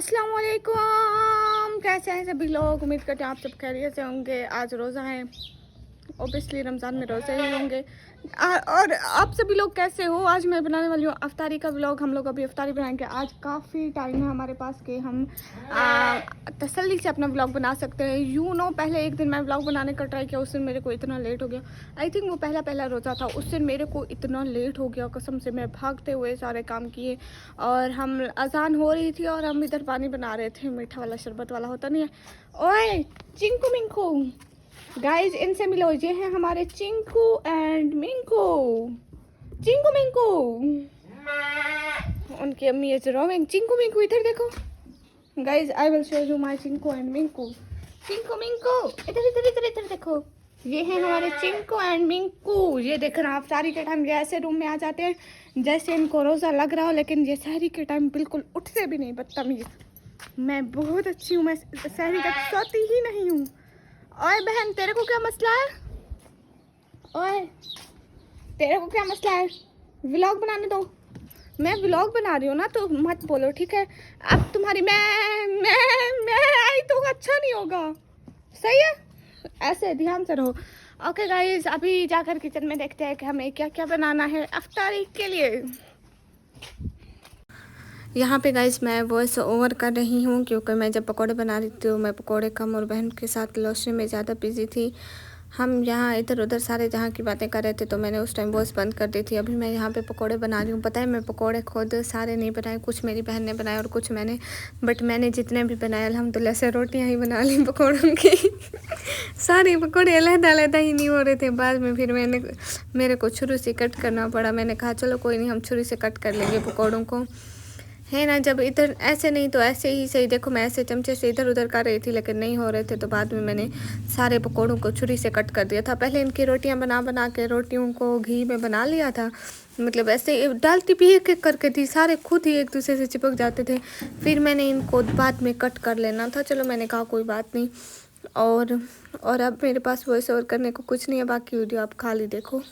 अस्सलाम वालेकुम, कैसे हैं सभी लोग। उम्मीद करते हैं आप सब खैरियत से होंगे। आज रोज़ा है, ओबियसली रमज़ान में रोज़े ही होंगे। और आप सभी लोग कैसे हो। आज मैं बनाने वाली हूँ अफ्तारी का व्लॉग। हम लोग अभी अफ्तारी बनाएंगे। आज काफ़ी टाइम है हमारे पास कि हम तसल्ली से अपना व्लॉग बना सकते हैं। पहले एक दिन मैं व्लॉग बनाने का ट्राई किया, उस दिन मेरे को इतना लेट हो गया। आई थिंक वो पहला रोज़ा था, उस दिन मेरे को इतना लेट हो गया कसम से। मैं भागते हुए सारे काम किए और हम अजान हो रही थी और हम इधर पानी बना रहे थे, मीठा वाला शरबत वाला होता नहीं है। ओए चिंकू मिंकू, गाइज इनसे मिलो, ये हैं हमारे चिंकू एंड मिंकू। चिंकू मिंकू, उनकी अम्मी इज रोइंग। चिंकू मिंकू इधर देखो। Guys I will show you my Chinku and Minku. Chinku Minku इधर इधर इधर इधर देखो, ये हैं हमारे चिंकू एंड मिंकू। ये देखना, आप सारी के टाइम ये ऐसे रूम में आ जाते हैं जैसे इनको रोज़ा लग रहा हो, लेकिन ये सहरी के टाइम बिल्कुल उठते भी नहीं, बदतमीज। मैं बहुत अच्छी हूँ, मैं सहरी तक सोती ही नहीं हूँ। ओए बहन, तेरे को क्या मसला है। ओए तेरे को क्या मसला है, व्लॉग बनाने दो। मैं व्लॉग बना रही हूँ ना, तो मत बोलो ठीक है। अब तुम्हारी मैं आई तो अच्छा नहीं होगा, सही है। ऐसे ध्यान से रहो। ओके गाइस, अभी जाकर किचन में देखते हैं कि हमें क्या क्या बनाना है अफ्तारी के लिए। यहाँ पे गाइस मैं वॉइस ओवर कर रही हूँ क्योंकि मैं जब पकोड़े बना रही थी तो मैं पकोड़े कम और बहन के साथ लौशने में ज़्यादा बिजी थी। हम यहाँ इधर उधर सारे जहाँ की बातें कर रहे थे तो मैंने उस टाइम वॉइस बंद कर दी थी। अभी मैं यहाँ पे पकोड़े बना रही हूँ। पता है, मैं पकोड़े खुद सारे नहीं बनाए, कुछ मेरी बहन ने बनाए और कुछ मैंने, बट मैंने जितने भी बनाए अल्हम्दुलिल्लाह से रोटियाँ ही बना ली पकौड़ों की। सारे पकौड़े अलग ही नहीं हो रहे थे। बाद में फिर मेरे को छुरी से कट करना पड़ा। मैंने कहा चलो कोई नहीं, हम छुरी से कट कर लेंगे पकौड़ों को, है ना। जब इधर ऐसे नहीं तो ऐसे ही सही। देखो मैं ऐसे चमचे से इधर उधर कर रही थी लेकिन नहीं हो रहे थे, तो बाद में मैंने सारे पकौड़ों को छुरी से कट कर दिया था। पहले इनकी रोटियां बना के रोटियों को घी में बना लिया था, मतलब ऐसे डालती भी एक एक करके थी, सारे खुद ही एक दूसरे से चिपक जाते थे। फिर मैंने इनको बाद में कट कर लेना था। चलो मैंने कहा कोई बात नहीं। और अब मेरे पास वॉइस ओवर करने को कुछ नहीं है, बाकी वीडियो आप खाली देखो।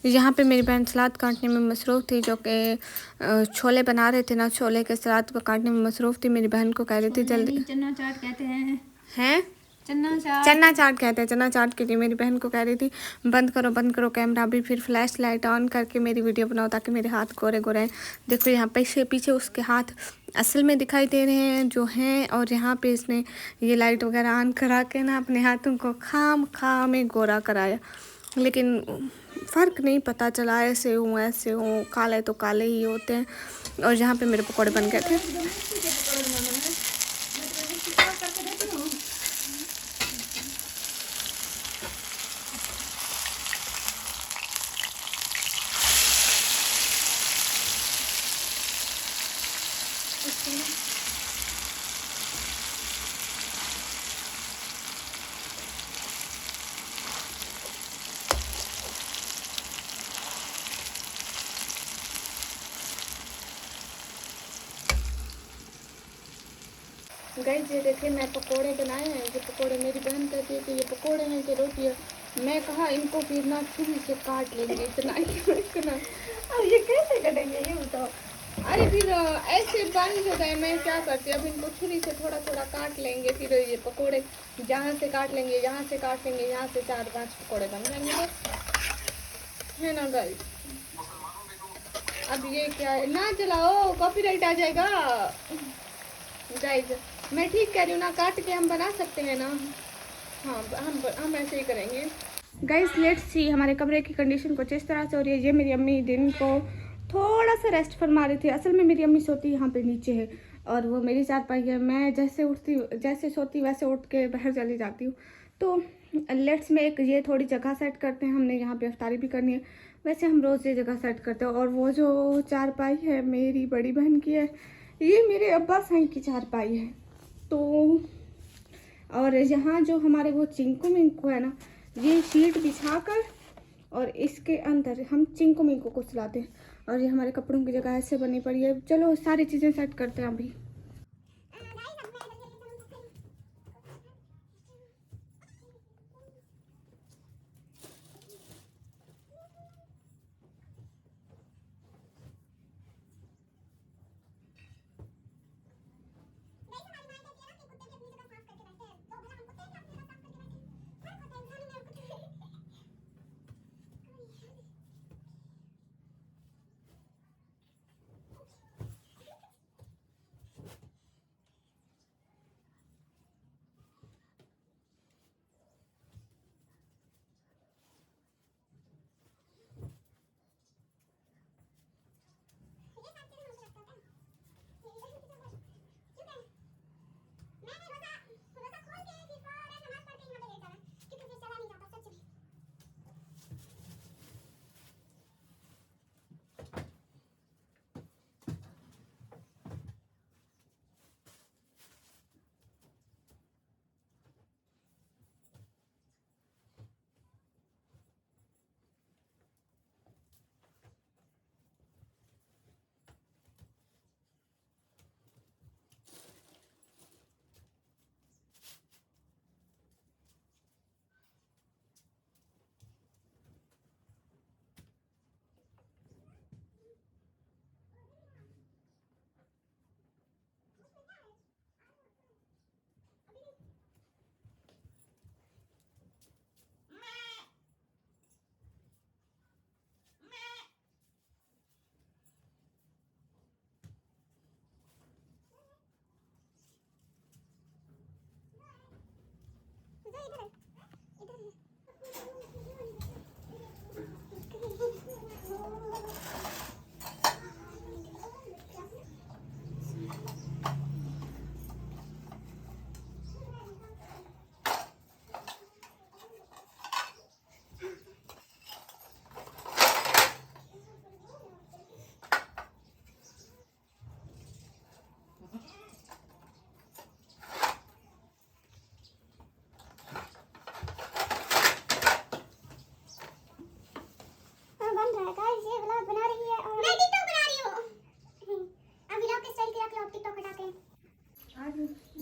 यहाँ पे मेरी बहन सलाद काटने में मसरूफ़ थी, जो कि छोले बना रहे थे ना, छोले के सलाद को काटने में मसरूफ़ थी। मेरी बहन को कह रही थी जल्दी। चना चाट कहते हैं। चना चाट कहते हैं। चना चाट के लिए मेरी बहन को कह रही थी बंद करो कैमरा। अभी फिर फ्लैश लाइट ऑन करके मेरी वीडियो बनाओ ताकि मेरे हाथ गोरे गोरे हैं। देखो यहाँ पीछे उसके हाथ असल में दिखाई दे रहे हैं जो हैं, और यहाँ पे इसने ये लाइट वगैरह ऑन करा के ना अपने हाथों को खाम में गोरा कराया, लेकिन फ़र्क नहीं पता चला। ऐसे हूँ, काले तो काले ही होते हैं। और यहाँ पे मेरे पकौड़े बन गए थे। गाइस ये देखिए मैं पकोड़े बनाए हैं। ये पकोड़े मेरी बहन कहती है कि ये पकोड़े हैं कि रोटी है। मैं कहा इनको फिर ना छुरी से काट लेंगे, इतना अब ये कैसे कटेंगे ये बताओ। अरे फिर ऐसे बारिश हो गए, मैं क्या करती, अब इनको छुरी से थोड़ा थोड़ा काट लेंगे। फिर ये पकोड़े जहाँ से काट लेंगे, यहाँ से काट लेंगे, यहाँ से 4-5 पकोड़े बन जाएंगे बस, है ना गाइस। अब ये क्या है, ना चलाओ कॉपीराइट आ जाएगा गाइस। मैं ठीक कह रही हूँ ना, काट के हम बना सकते हैं ना। हाँ हम ऐसे ही करेंगे गाइस। लेट्स सी हमारे कमरे की कंडीशन कुछ इस तरह से हो रही है। ये मेरी अम्मी दिन को थोड़ा सा रेस्ट फरमा रही थी। असल में मेरी अम्मी सोती यहाँ पे नीचे है और वो मेरी चारपाई है। मैं जैसे सोती वैसे उठ के बाहर चली जाती हूँ। तो लेट्स में एक ये थोड़ी जगह सेट करते हैं, हमने यहाँ पे अफ्तारी भी करनी है। वैसे हम रोज़ ये जगह सेट करते हैं। और वो जो चारपाई है मेरी बड़ी बहन की है, ये मेरे अब्बा साईं की चारपाई है। तो और यहाँ जो हमारे वो चिंकू मिंकू है ना, ये शीट बिछा कर और इसके अंदर हम चिंकू मिंकू को सुलाते हैं। और ये हमारे कपड़ों की जगह ऐसे बनी पड़ी है। चलो सारी चीज़ें सेट करते हैं अभी।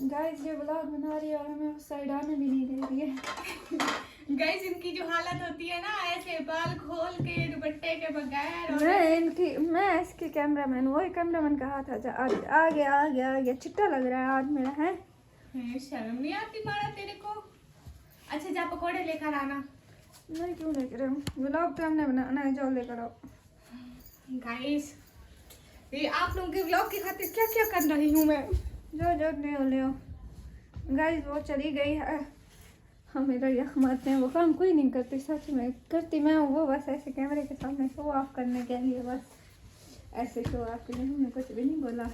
गाइस ये व्लॉग बना रही है और हमें उस साइड आने भी नहीं दे रही है। गाइस इनकी जो हालत होती है ना, ऐसे बाल खोल के दुपट्टे के बगैर। और मैं इसके कैमरामैन, वही कैमरामैन का हाथ आ गया चिट्टा लग रहा है आज मेरा है। शर्म नहीं आती मारा तेरे को। अच्छा जा पकोड़े लेकर आना। नहीं क्यों लेकर आऊँ, व्लॉग तो हमने बनाना है, जाओ लेकर आओ। गाइस ये आप लोगों के व्लॉग की खातिर क्या क्या कर रही हूँ मैं। जो ले गाइस वो चली गई है, हम मेरा यख मारते हैं। वो काम कोई नहीं करती, सच में करती मैं हूँ। वो बस ऐसे कैमरे के सामने शो ऑफ करने के लिए, बस ऐसे शो ऑफ के लिए। हमने कुछ भी नहीं बोला।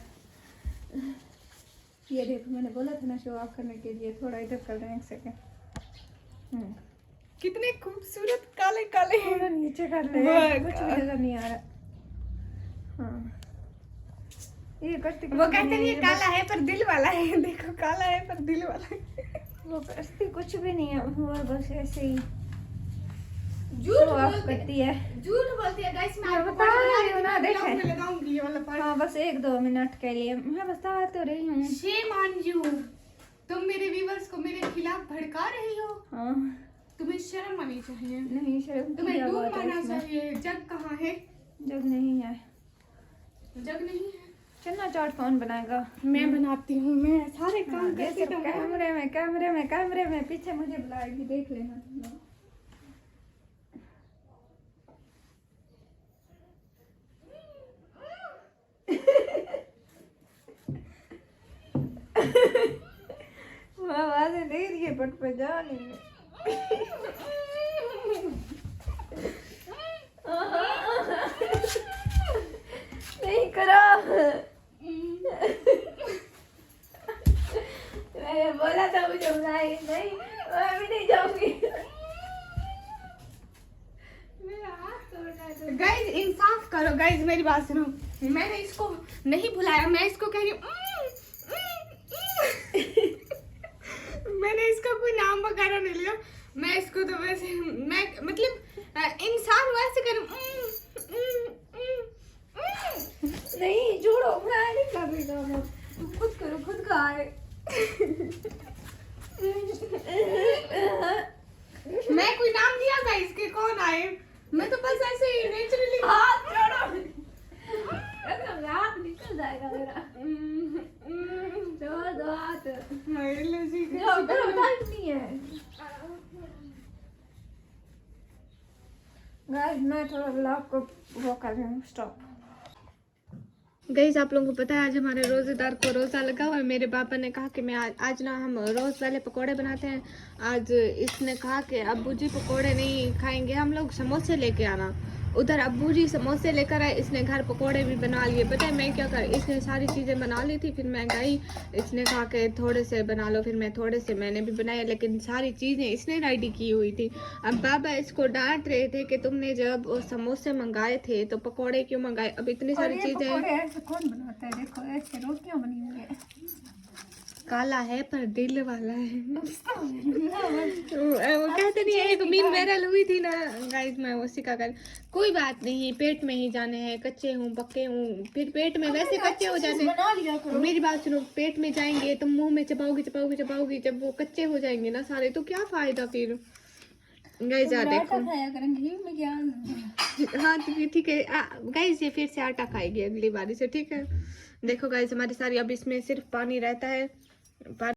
ये देखो मैंने बोला था ना शो ऑफ करने के लिए। थोड़ा इधर कर दें एक सेकेंड। कितने खूबसूरत काले काले हैं। नीचे कर ले, कुछ भी नजर नहीं आ रहा। हाँ ये करती, वो कहते हैं ये काला है पर दिल वाला है। देखो काला है पर दिल वाला है। वो करती कुछ भी नहीं है, वो बस ऐसे ही करती है, झूठ बोलती है गाइस। मैं बता रही हूँ ना, देखे लगाऊंगी ये वाला पार्ट। हाँ बस 1-2 मिनट के लिए मैं बता तो रही हूँ। शेम ऑन यू, तुम मेरे व्यूअर्स को मेरे खिलाफ भड़का रही हो। हाँ तुम्हें शर्म आनी चाहिए। नहीं शर्म की तुम्हें क्या डूब बात है आना इसमें? चाहिए। जग कहाँ है? जग नहीं है। जग नहीं है। चन्ना चाट कौन बनाएगा? मैं बनाती हूँ, मैं सारे काम हाँ, ये करती सब हूँ। कैमरे में पीछे मुझे बुलाएगी, देख लेना। वो आवाज़ें दे रही है पट पे जा नहीं। नहीं करो। मैंने बोला था मुझे बुलाई नहीं, मैं भी नहीं जाऊंगी। गाइस इंसाफ करो गाइस, मेरी बात सुनो। मैंने इसको नहीं बुलाया, मैं इसको कह रही हूँ मैंने इसका कोई नाम वगैरह नहीं लिया। मैं इसको तो वैसे मैं मतलब इंसान वैसे करूँ। नहीं छोड़ो, मैं नहीं कर रही काम। तुम खुद करो, खुद का आए। मैं कोई नाम दिया गाइस के कौन आए? मैं तो बस ऐसे ही नेचुरली। हाथ छोड़ो, एकदम हाथ निकल जाएगा मेरा। छोड़ दो हाथ। नहीं है गाइस, मैं थोड़ा ब्लॉग को वो कर रही हूँ स्टॉप। गाइस आप लोगों को पता है आज हमारे रोजेदार को रोजा लगा हुआ है। मेरे पापा ने कहा कि मैं आज ना हम रोज वाले पकोड़े बनाते हैं। आज इसने कहा कि अब्बू जी पकोड़े नहीं खाएंगे हम लोग, समोसे लेके आना। उधर अब्बू जी समोसे लेकर आए, इसने घर पकोड़े भी बना लिए। पता है मैं क्या कर, इसने सारी चीज़ें बना ली थी, फिर मैं गई, इसने कहा कि थोड़े से बना लो, फिर मैं थोड़े से मैंने भी बनाए, लेकिन सारी चीज़ें इसने रेडी की हुई थी। अब बाबा इसको डांट रहे थे कि तुमने जब समोसे मंगाए थे तो पकोड़े क्यों मंगाए। अब इतनी सारी चीज़ें ऐसे कौन बनाता है? देखो ऐसे रोटियां बनी हुई है। काला है पर दिल वाला है। वो कहते नहीं है, एक मीम वायरल हुई थी ना गाइस, मैं उसी का कर। कोई बात नहीं, पेट में ही जाने हैं, कच्चे हूँ पक्के हूँ, फिर पेट में वैसे कच्चे हो जाते हैं। मेरी बात सुनो, पेट में जाएंगे तुम मुंह में चबाओगी, जब वो कच्चे हो जाएंगे ना सारे तो क्या फायदा फिर। गाइस आ देखो, हाँ ठीक है गाइस, ये फिर से आटा खाएगी अगली बारी से, ठीक है। देखो गाइस हमारी सारी, अब इसमें सिर्फ पानी रहता है।